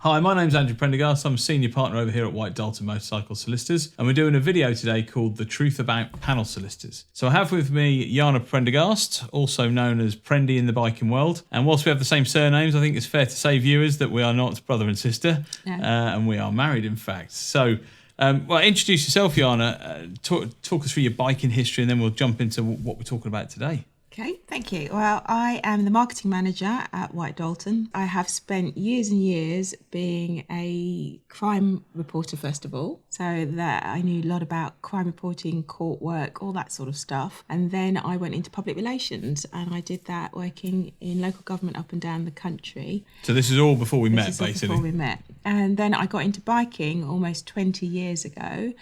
Hi, my name's Andrew Prendergast. I'm a senior partner over here at White Dalton Motorcycle Solicitors, and we're doing a video today called The Truth About Panel Solicitors. So I have with me Jana Prendergast, also known as Prendy in the biking world. And whilst we have the same surnames, I think it's fair to say, viewers, that we are not brother and sister, and we are married, in fact. So, introduce yourself, Jana. Talk us through your biking history, and then we'll jump into what we're talking about today. Okay, thank you. Well, I am the marketing manager at White Dalton. I have spent years and years being a crime reporter, first of all, so that I knew a lot about crime reporting, court work, all that sort of stuff. And then I went into public relations, and I did that working in local government up and down the country. So this is all before we met, basically. Before we met. And then I got into biking almost 20 years ago.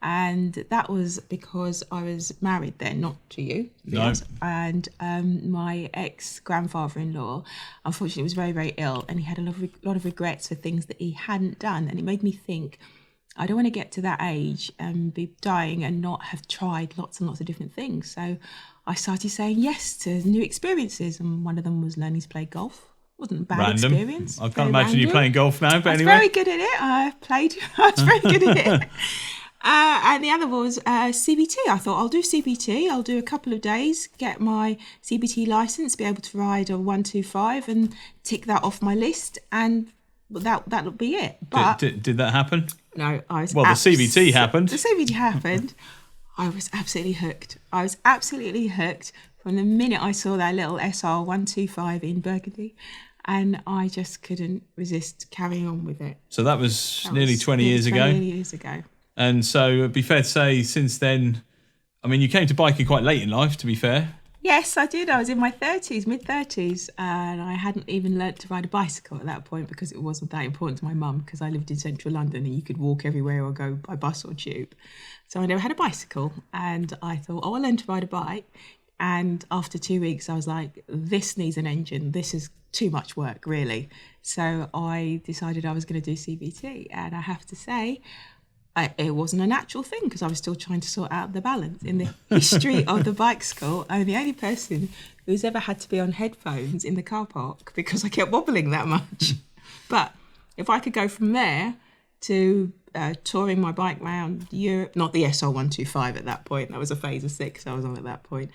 And that was because I was married then, not to you. No. And my ex-grandfather-in-law, unfortunately, was very, very ill, and he had a lot of regrets for things that he hadn't done. And it made me think, I don't want to get to that age and be dying and not have tried lots and lots of different things. So I started saying yes to new experiences, and one of them was learning to play golf. Wasn't a bad experience. I can't imagine you playing golf now, but anyway. I was very good at it. I was very good at it. And the other was CBT. I thought, I'll do CBT. I'll do a couple of days, get my CBT license, be able to ride a 125 and tick that off my list, and that'll be it. But Did that happen? No, I was... Well, the CBT happened. The CBT happened. I was absolutely hooked. I was absolutely hooked from the minute I saw that little SR 125 in Burgundy. And I just couldn't resist carrying on with it. So that was nearly 20 years ago. 20 years ago. And so it'd be fair to say since then, I mean, you came to biking quite late in life, to be fair. Yes, I did. I was in my 30s, mid-30s, and I hadn't even learnt to ride a bicycle at that point because it wasn't that important to my mum, because I lived in central London and you could walk everywhere or go by bus or tube. So I never had a bicycle, and I thought, I'll learn to ride a bike. And after 2 weeks, I was like, this needs an engine. This is too much work, really. So I decided I was going to do CBT, and I have to say, it wasn't a natural thing because I was still trying to sort out the balance. In the history of the bike school, I'm the only person who's ever had to be on headphones in the car park because I kept wobbling that much. But if I could go from there to touring my bike around Europe, not the SR125 at that point, that was a Phaser 6 I was on at that point.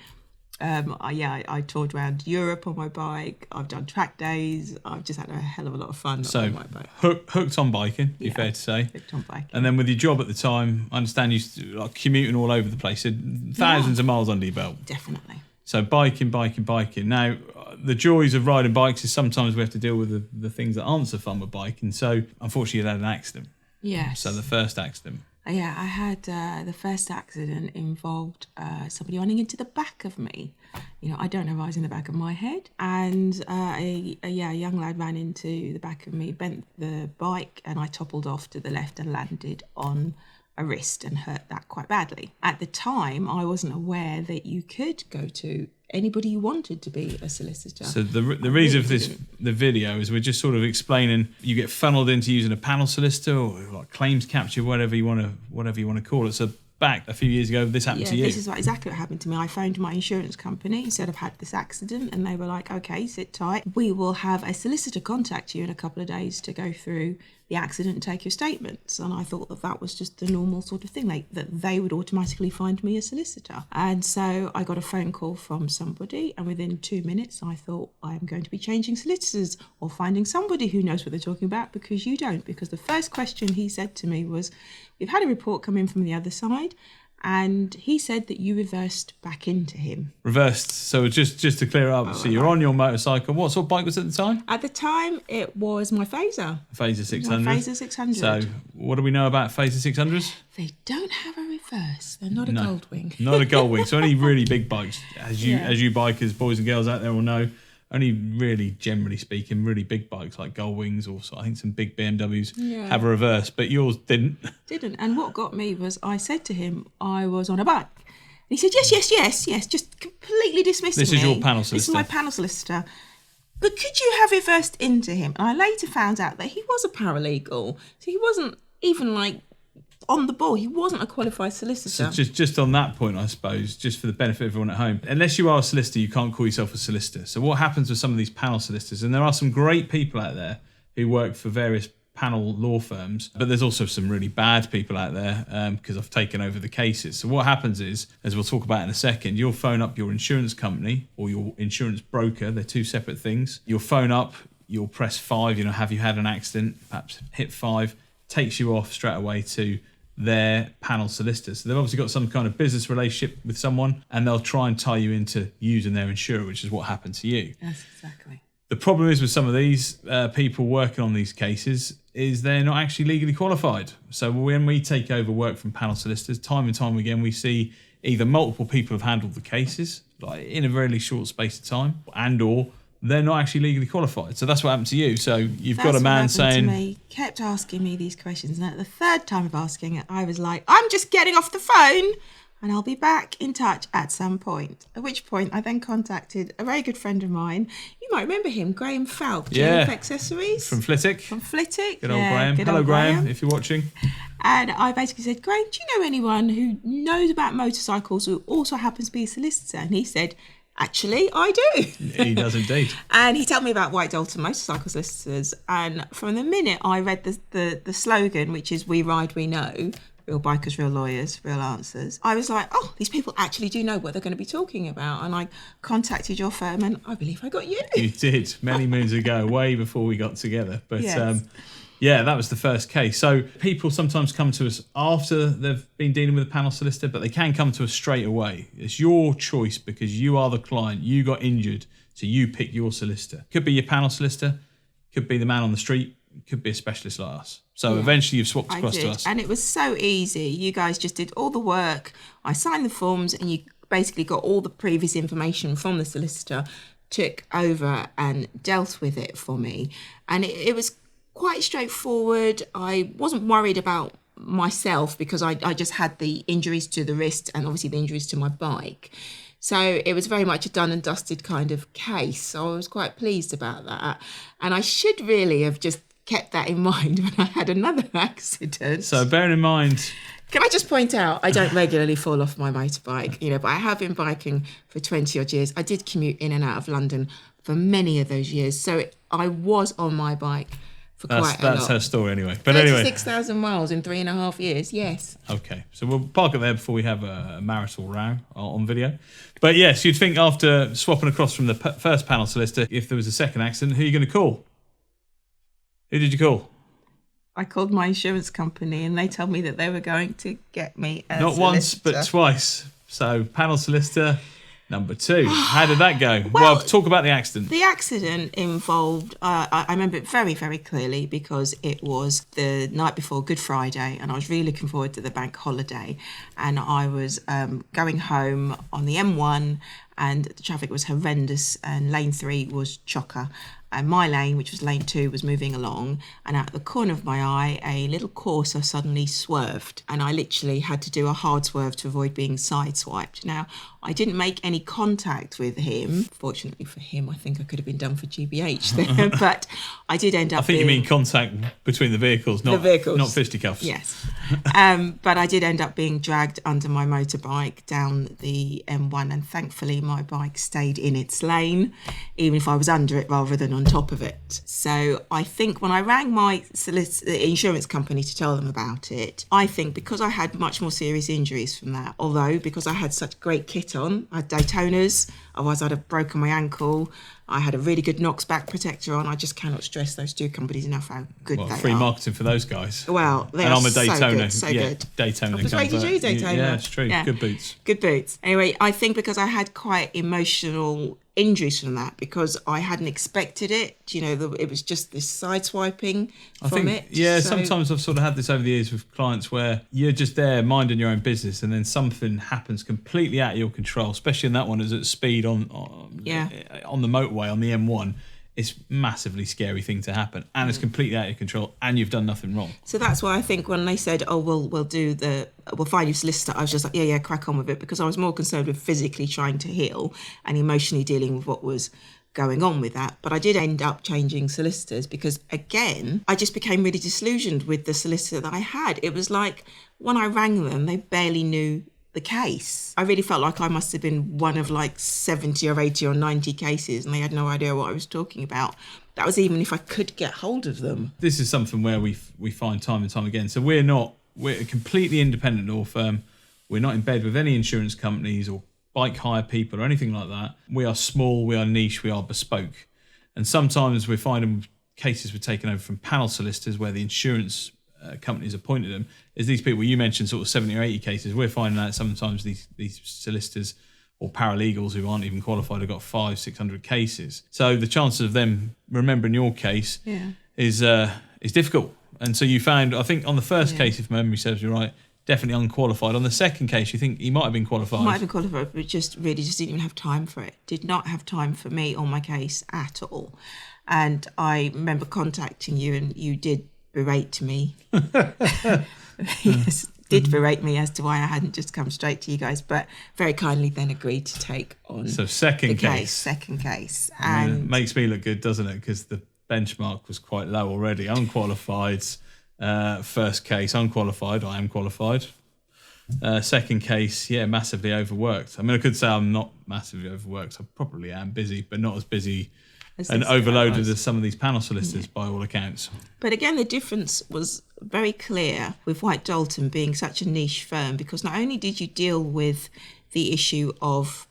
I toured around Europe on my bike. I've done track days. I've just had a hell of a lot of fun on my bike. Hooked on biking, be fair to say. Hooked on biking. And then with your job at the time, I understand you like commuting all over the place, so thousands of miles under your belt. Definitely. So biking. Now, the joys of riding bikes is sometimes we have to deal with the things that aren't so fun with biking. So unfortunately, you had an accident. Yes. So the first accident. Yeah, I had the first accident involved somebody running into the back of me. You know, I don't know if I was in the back of my head. And a young lad ran into the back of me, bent the bike, and I toppled off to the left and landed on a wrist and hurt that quite badly. At the time, I wasn't aware that you could go to anybody you wanted to be a solicitor. So the reason for the video is we're just sort of explaining you get funneled into using a panel solicitor or like claims capture, whatever you want to call it. So back a few years ago, this happened to you. This is exactly what happened to me. I phoned my insurance company and said I've had this accident, and they were like, okay, sit tight. We will have a solicitor contact you in a couple of days to go through the accident and take your statements. And I thought that was just the normal sort of thing, like that they would automatically find me a solicitor. And so I got a phone call from somebody, and within 2 minutes I thought, I'm going to be changing solicitors or finding somebody who knows what they're talking about, because you don't. Because the first question he said to me was, we've had a report come in from the other side, and he said that you reversed back into him. Reversed. So just to clear up, so you're on your motorcycle. What sort of bike was it at the time? At the time, it was my Phaser. Phaser 600. My Phaser 600. So what do we know about Phaser 600s? They don't have a reverse. They're not a Goldwing. Not a Goldwing. So only really big bikes, as you bikers, boys and girls out there will know. Only really, generally speaking, really big bikes like Goldwings, or I think some big BMWs have a reverse, but yours didn't. Didn't. And what got me was I said to him I was on a bike. And he said, yes, just completely dismissed me. This is your panel solicitor. This is my panel solicitor. But could you have reversed into him? And I later found out that he was a paralegal. So he wasn't even like on the ball. He wasn't a qualified solicitor. So just on that point, I suppose, just for the benefit of everyone at home, unless you are a solicitor, you can't call yourself a solicitor. So what happens with some of these panel solicitors, and there are some great people out there who work for various panel law firms, but there's also some really bad people out there because I've taken over the cases. So what happens is, as we'll talk about in a second, you'll phone up your insurance company or your insurance broker. They're two separate things. You'll phone up, you'll press 5, have you had an accident? Perhaps hit 5, takes you off straight away to their panel solicitors. So they've obviously got some kind of business relationship with someone, and they'll try and tie you into using their insurer, which is what happened to you. Yes, exactly. The problem is with some of these people working on these cases is they're not actually legally qualified. So when we take over work from panel solicitors, time and time again, we see either multiple people have handled the cases like in a really short space of time, and or they're not actually legally qualified. So that's what happened to you. So you've got a man saying... To me, kept asking me these questions. And at the third time of asking it, I was like, I'm just getting off the phone and I'll be back in touch at some point. At which point I then contacted a very good friend of mine. You might remember him, Graham Falk, GF Accessories. From Flitwick. Good old Graham. Hello, Graham, if you're watching. And I basically said, Graham, do you know anyone who knows about motorcycles who also happens to be a solicitor? And he said, actually, I do. He does indeed. And he told me about White Dalton motorcycle solicitors. And from the minute I read the slogan, which is "We ride, we know," real bikers, real lawyers, real answers, I was like, oh, these people actually do know what they're going to be talking about. And I contacted your firm, and I believe I got you. You did, many moons ago, way before we got together. But yes. Yeah, that was the first case. So people sometimes come to us after they've been dealing with a panel solicitor, but they can come to us straight away. It's your choice because you are the client. You got injured, so you pick your solicitor. Could be your panel solicitor, could be the man on the street, could be a specialist like us. So eventually you've swapped across to us. And it was so easy. You guys just did all the work. I signed the forms and you basically got all the previous information from the solicitor, took over and dealt with it for me. And it was quite straightforward. I wasn't worried about myself because I just had the injuries to the wrist and obviously the injuries to my bike. So it was very much a done and dusted kind of case. So I was quite pleased about that. And I should really have just kept that in mind when I had another accident. So bearing in mind... Can I just point out, I don't regularly fall off my motorbike, but I have been biking for 20 odd years. I did commute in and out of London for many of those years. So I was on my bike for quite a lot. That's her story anyway. But 36,000 miles in 3.5 years, yes. Okay, so we'll park it there before we have a marital row on video. But yes, you'd think after swapping across from the first panel solicitor, if there was a second accident, who are you going to call? Who did you call? I called my insurance company and they told me that they were going to get me a Not solicitor. once, but twice. So panel solicitor number 2. How did that go? Well, talk about the accident. The accident involved, I remember it very, very clearly because it was the night before Good Friday and I was really looking forward to the bank holiday. And I was going home on the M1 and the traffic was horrendous and lane 3 was chocker. And my lane, which was lane 2, was moving along. And out of the corner of my eye, a little Corsa suddenly swerved. And I literally had to do a hard swerve to avoid being sideswiped. Now, I didn't make any contact with him. Fortunately for him, I think I could have been done for GBH there. But I did end up I think you mean contact between the vehicles, not fisticuffs. Yes. But I did end up being dragged under my motorbike down the M1. And thankfully, my bike stayed in its lane, even if I was under it rather than on top of it. So I think when I rang my insurance company to tell them about it, I think because I had much more serious injuries from that, although because I had such great kit on, I had Daytonas, otherwise I'd have broken my ankle. I had a really good Knox back protector on. I just cannot stress those two companies enough how good they are. Free marketing for those guys. Well, they and are I'm a Daytona. so good. Daytona. I persuaded you, Daytona. Yeah, it's true. Yeah. Good boots. Good boots. Anyway, I think because I had quite emotional injuries from that because I hadn't expected it. It was just this sideswiping from it. Yeah, sometimes I've sort of had this over the years with clients where you're just there minding your own business and then something happens completely out of your control, especially in that one as at speed on the motorway on the M1. It's a massively scary thing to happen and it's completely out of control and you've done nothing wrong. So that's why I think when they said, we'll find you a solicitor, I was just like, yeah, crack on with it, because I was more concerned with physically trying to heal and emotionally dealing with what was going on with that. But I did end up changing solicitors because, again, I just became really disillusioned with the solicitor that I had. It was like when I rang them, they barely knew the case. I really felt like I must have been one of like 70 or 80 or 90 cases and they had no idea what I was talking about. That was even if I could get hold of them. This is something where we find time and time again. So we're a completely independent law firm. We're not in bed with any insurance companies or bike hire people or anything like that. We are small, we are niche, we are bespoke. And sometimes we're finding cases we're taking over from panel solicitors where the insurance companies appointed them. Is these people, you mentioned sort of 70 or 80 cases, we're finding out sometimes these solicitors or paralegals who aren't even qualified have got 500-600 cases. So the chances of them remembering your case is difficult. And so you found, I think on the first case, if memory serves me right, definitely unqualified. On the second case, you think he might have been qualified? Might have been qualified, but just didn't even have time for it. Did not have time for me on my case at all. And I remember contacting you, and you did berate me. Yes, did berate me as to why I hadn't just come straight to you guys, but very kindly then agreed to take on second case. And it makes me look good, doesn't it? Because the benchmark was quite low already. Unqualified, first case, unqualified, I am qualified. Second case, massively overworked. I mean, I could say I'm not massively overworked. I probably am busy, but not as busy and overloaded as some of these panel solicitors by all accounts. But again, the difference was very clear with White Dalton being such a niche firm, because not only did you deal with the issue of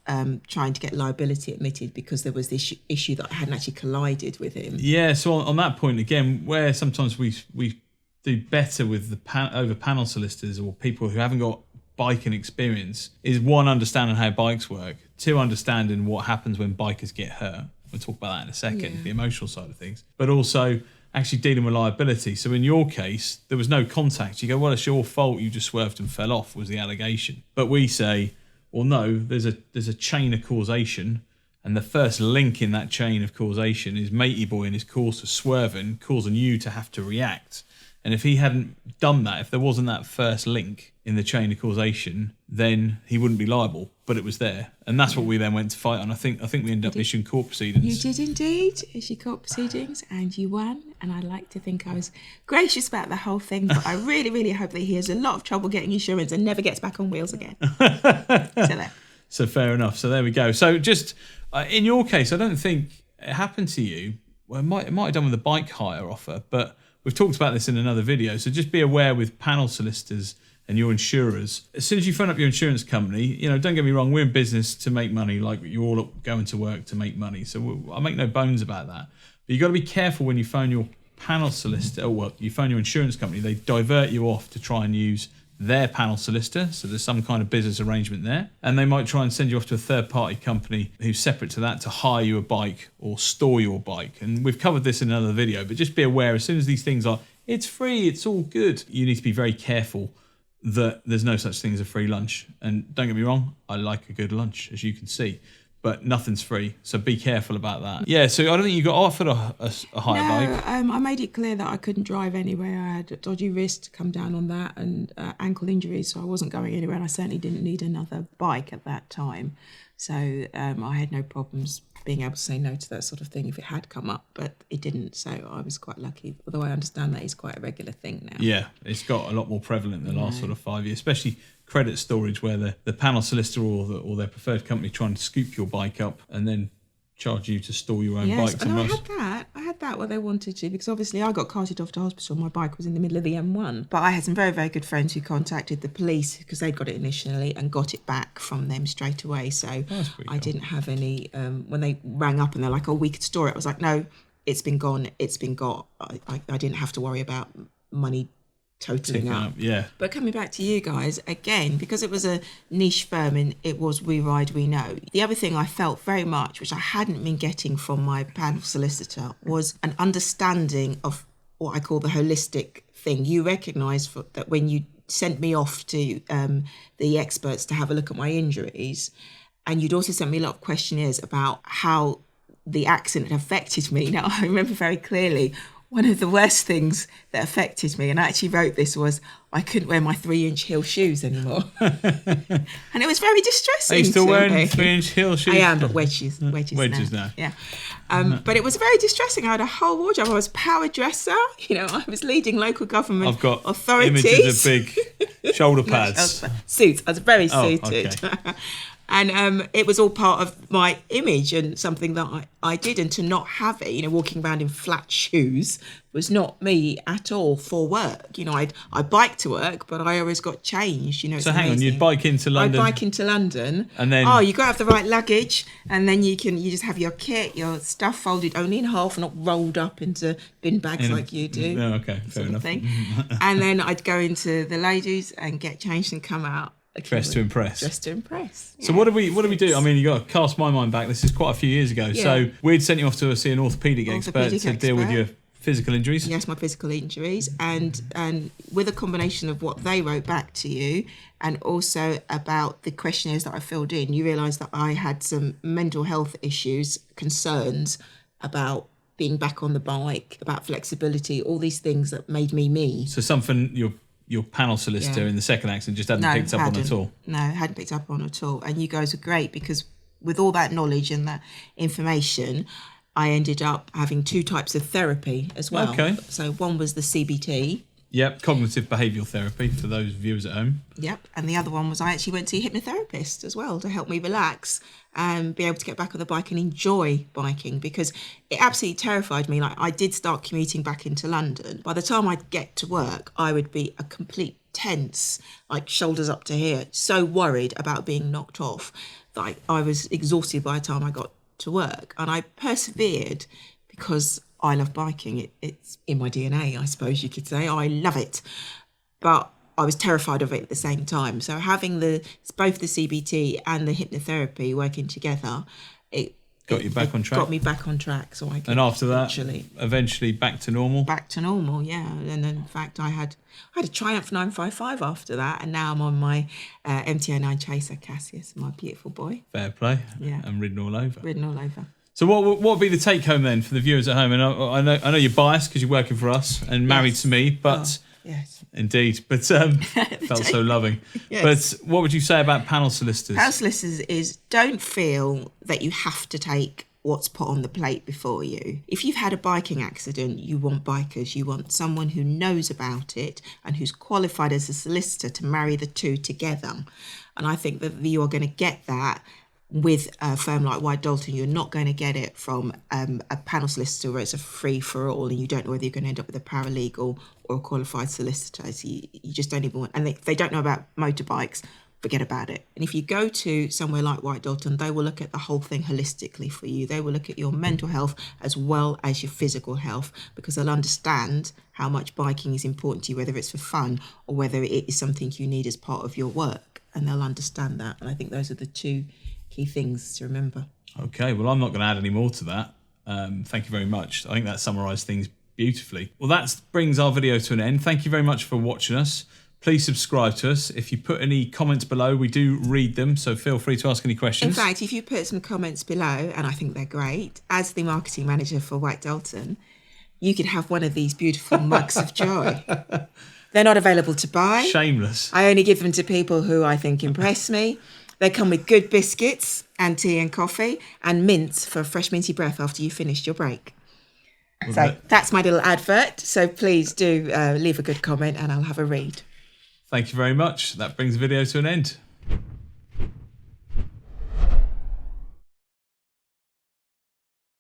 trying to get liability admitted because there was this issue that I hadn't actually collided with him. Yeah, so on that point, again, where sometimes we do better with the over panel solicitors or people who haven't got biking experience is, one, understanding how bikes work, two, understanding what happens when bikers get hurt. We'll talk about that in a second, the emotional side of things. But also actually dealing with liability. So in your case, there was no contact. You go, well, it's your fault, you just swerved and fell off, was the allegation. But we say, well, no, there's a chain of causation, and the first link in that chain of causation is matey boy in his course for swerving, causing you to have to react. And if he hadn't done that, if there wasn't that first link in the chain of causation, then he wouldn't be liable. But it was there, and that's what we then went to fight on. I think we ended up issuing court proceedings. You did indeed issue court proceedings, and you won. And I like to think I was gracious about the whole thing. But I really, really hope that he has a lot of trouble getting insurance and never gets back on wheels again. So fair enough. So there we go. So just in your case, I don't think it happened to you. Well, it might have done with the bike hire offer, but we've talked about this in another video. So just be aware with panel solicitors and your insurers, as soon as you phone up your insurance company, don't get me wrong, we're in business to make money, like you're all going to work to make money. So I make no bones about that. But you've got to be careful when you phone your panel solicitor, or you phone your insurance company, they divert you off to try and use their panel solicitor. So there's some kind of business arrangement there. And they might try and send you off to a third-party company who's separate to that to hire you a bike or store your bike. And we've covered this in another video, but just be aware, as soon as these things are, it's free, it's all good, you need to be very careful that there's no such thing as a free lunch. And don't get me wrong, I like a good lunch, as you can see, but nothing's free, so be careful about that. Yeah, so I don't think you got offered a hire bike. I made it clear that I couldn't drive anywhere. I had a dodgy wrist to come down on that, and ankle injuries, so I wasn't going anywhere, and I certainly didn't need another bike at that time. So I had no problems being able to say no to that sort of thing if it had come up, but it didn't, so I was quite lucky, although I understand that is quite a regular thing now. Yeah, it's got a lot more prevalent in the last sort of 5 years, especially credit storage, where the panel solicitor or their preferred company trying to scoop your bike up and then charge you to store your own bike somewhere else. I had that where they wanted to, because obviously I got carted off to hospital. My bike was in the middle of the M1. But I had some very, very good friends who contacted the police because they'd got it initially and got it back from them straight away. So I didn't have any, when they rang up and they're like, oh, we could store it. I was like, no, it's been gone. It's been got. I didn't have to worry about money totaling up. Yeah. But coming back to you guys, again, because it was a niche firm and it was we ride, we know. The other thing I felt very much, which I hadn't been getting from my panel solicitor, was an understanding of what I call the holistic thing. You recognise that when you sent me off to the experts to have a look at my injuries, and you'd also sent me a lot of questionnaires about how the accident affected me. Now, I remember very clearly one of the worst things that affected me, and I actually wrote this, was I couldn't wear my 3-inch heel shoes anymore. And it was very distressing. Are you still wearing 3-inch heel shoes? I am, but wedges now. Yeah. But it was very distressing. I had a whole wardrobe. I was power dresser. I was leading local government authorities. Images of big shoulder pads. Suits. I was very suited. Okay. And it was all part of my image and something that I did. And to not have it, walking around in flat shoes was not me at all for work. I bike to work, but I always got changed. It's So hang on, you'd bike into London. I'd bike into London, and then you got to have the right luggage, and then you just have your kit, your stuff folded only in half, not rolled up into bin bags like you do. No, okay, fair enough. And then I'd go into the ladies and get changed and come out. Dressed to impress. Dressed to impress. So what do we do? I mean, you got to cast my mind back. This is quite a few years ago. Yeah. So we'd sent you off to see an orthopaedic expert to deal with your physical injuries. Yes, my physical injuries, and with a combination of what they wrote back to you, and also about the questionnaires that I filled in, you realise that I had some mental health issues, concerns about being back on the bike, about flexibility, all these things that made me me. So something your panel solicitor in the second accident just hadn't picked up on at all? No, hadn't picked up on at all. And you guys were great, because with all that knowledge and that information, I ended up having 2 types of therapy as well. Okay. So one was the CBT. Yep, cognitive behavioural therapy for those viewers at home. Yep, and the other one was I actually went to a hypnotherapist as well to help me relax and be able to get back on the bike and enjoy biking, because it absolutely terrified me. Like, I did start commuting back into London. By the time I'd get to work, I would be a complete tense, like shoulders up to here, so worried about being knocked off that I was exhausted by the time I got to work. And I persevered because I love biking. It's in my DNA, I suppose you could say. I love it. But I was terrified of it at the same time. So having both the CBT and the hypnotherapy working together, it got you back on track. Got me back on track, so I could. And after that, eventually back to normal. Back to normal, yeah. And in fact, I had a Triumph 955 after that, and now I'm on my MT-09 Chaser Cassius, my beautiful boy. Fair play. Yeah. And ridden all over. Ridden all over. So what would be the take home then for the viewers at home? And I know you're biased because you're working for us and married to me, but yes, indeed, but felt so loving. Yes. But what would you say about panel solicitors? Panel solicitors is, don't feel that you have to take what's put on the plate before you. If you've had a biking accident, you want bikers. You want someone who knows about it and who's qualified as a solicitor to marry the two together. And I think that you are going to get that with a firm like White Dalton. You're not going to get it from a panel solicitor where it's a free-for-all and you don't know whether you're going to end up with a paralegal or a qualified solicitor. So you just don't even want... And if they don't know about motorbikes, forget about it. And if you go to somewhere like White Dalton, they will look at the whole thing holistically for you. They will look at your mental health as well as your physical health, because they'll understand how much biking is important to you, whether it's for fun or whether it is something you need as part of your work. And they'll understand that. And I think those are the two key things to remember. Okay, well, I'm not going to add any more to that. Thank you very much. I think that summarised things beautifully. Well, that brings our video to an end. Thank you very much for watching us. Please subscribe to us. If you put any comments below, we do read them, so feel free to ask any questions. In fact, if you put some comments below, and I think they're great, as the marketing manager for White Dalton, you could have one of these beautiful mugs of joy. They're not available to buy. Shameless. I only give them to people who I think impress me. They come with good biscuits and tea and coffee and mints for a fresh minty breath after you finished your break. So that's my little advert. So please do leave a good comment and I'll have a read. Thank you very much. That brings the video to an end.